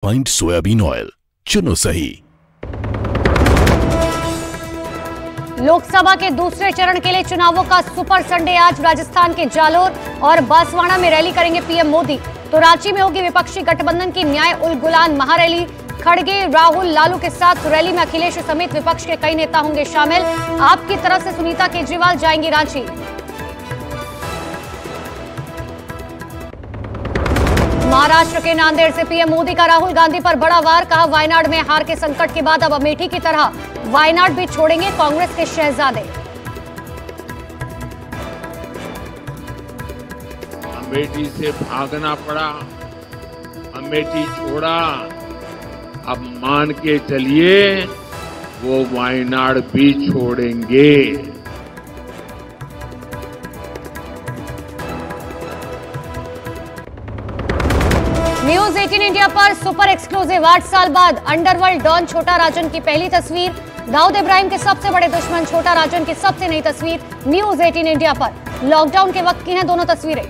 Refined soybean oil, चुनो सही। लोकसभा के दूसरे चरण के लिए चुनावों का सुपर संडे आज राजस्थान के जालोर और बांसवाड़ा में रैली करेंगे पीएम मोदी। तो रांची में होगी विपक्षी गठबंधन की न्याय उल गुलान महारैली। खड़गे, राहुल, लालू के साथ रैली में अखिलेश समेत विपक्ष के कई नेता होंगे शामिल। आपकी तरफ से सुनीता केजरीवाल जाएंगी रांची। महाराष्ट्र के नांदेड़ से पीएम मोदी का राहुल गांधी पर बड़ा वार। कहा, वायनाड में हार के संकट के बाद अब अमेठी की तरह वायनाड भी छोड़ेंगे कांग्रेस के शहजादे। अमेठी से भागना पड़ा, अमेठी छोड़ा, अब मान के चलिए वो वायनाड भी छोड़ेंगे। न्यूज 18 इंडिया पर सुपर एक्सक्लूसिव 8 साल बाद अंडरवर्ल्ड डॉन छोटा राजन की पहली तस्वीर। दाऊद इब्राहिम के सबसे बड़े दुश्मन छोटा राजन की सबसे नई तस्वीर न्यूज 18 इंडिया पर। लॉकडाउन के वक्त की हैं दोनों तस्वीरें।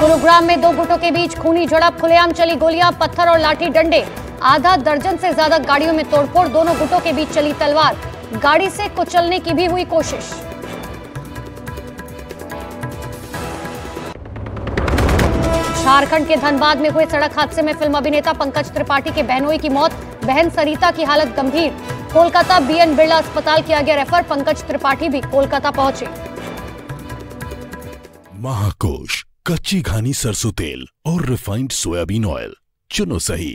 गुरुग्राम में दो गुटों के बीच खूनी झड़प, खुलेआम चली गोलियां, पत्थर और लाठी डंडे। आधा दर्जन से ज्यादा गाड़ियों में तोड़फोड़, दोनों गुटों के बीच चली तलवार। गाड़ी से कुचलने की भी हुई कोशिश। झारखंड के धनबाद में हुए सड़क हादसे में फिल्म अभिनेता पंकज त्रिपाठी के बहनोई की मौत। बहन सरिता की हालत गंभीर। कोलकाता बीएन बिरला अस्पताल किया गया रेफर। पंकज त्रिपाठी भी कोलकाता पहुंचे। महाकोश, कच्ची घानी सरसों तेल और रिफाइंड सोयाबीन ऑयल, चुनो सही।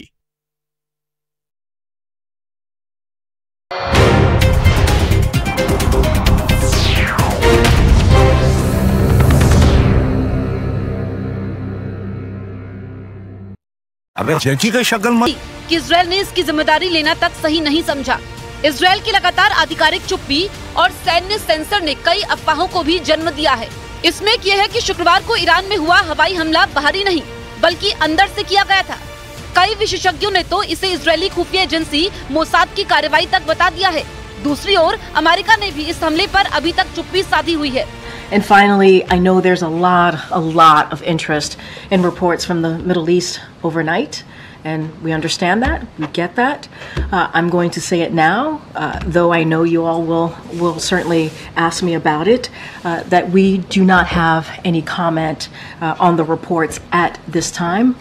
अबे चेची का शक्ल मत कि इजरायल ने इसकी जिम्मेदारी लेना तक सही नहीं समझा। इजरायल की लगातार आधिकारिक चुप्पी और सैन्य सेंसर ने कई अफवाहों को भी जन्म दिया है। इसमें यह है कि शुक्रवार को ईरान में हुआ हवाई हमला बाहरी नहीं बल्कि अंदर से किया गया था। कई विशेषज्ञों ने तो इसे इजरायली खुफिया एजेंसी मोसाद की कार्रवाई तक बता दिया है। दूसरी ओर अमेरिका ने भी इस हमले पर अभी तक चुप्पी साधी हुई है। And finally, I know there's a lot of interest in reports from the Middle East overnight, and we understand that, we get that. I'm going to say it now, though I know you all will certainly ask me about it, that we do not have any comment on the reports at this time.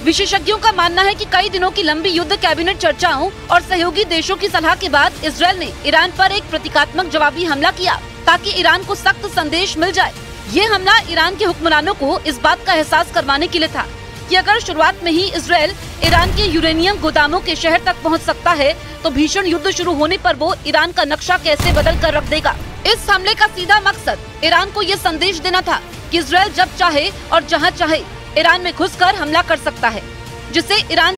विशेषज्ञों का मानना है कि कई दिनों की लंबी युद्ध कैबिनेट चर्चाओं और सहयोगी देशों की सलाह के बाद इजरायल ने ईरान पर एक प्रतीकात्मक जवाबी हमला किया ताकि ईरान को सख्त संदेश मिल जाए। ये हमला ईरान के हुक्मरानों को इस बात का एहसास करवाने के लिए था कि अगर शुरुआत में ही इजरायल ईरान के यूरेनियम गोदामों के शहर तक पहुंच सकता है तो भीषण युद्ध शुरू होने पर वो ईरान का नक्शा कैसे बदल कर रख देगा। इस हमले का सीधा मकसद ईरान को ये संदेश देना था कि इजरायल जब चाहे और जहाँ चाहे ईरान में घुसकर हमला कर सकता है, जिससे ईरान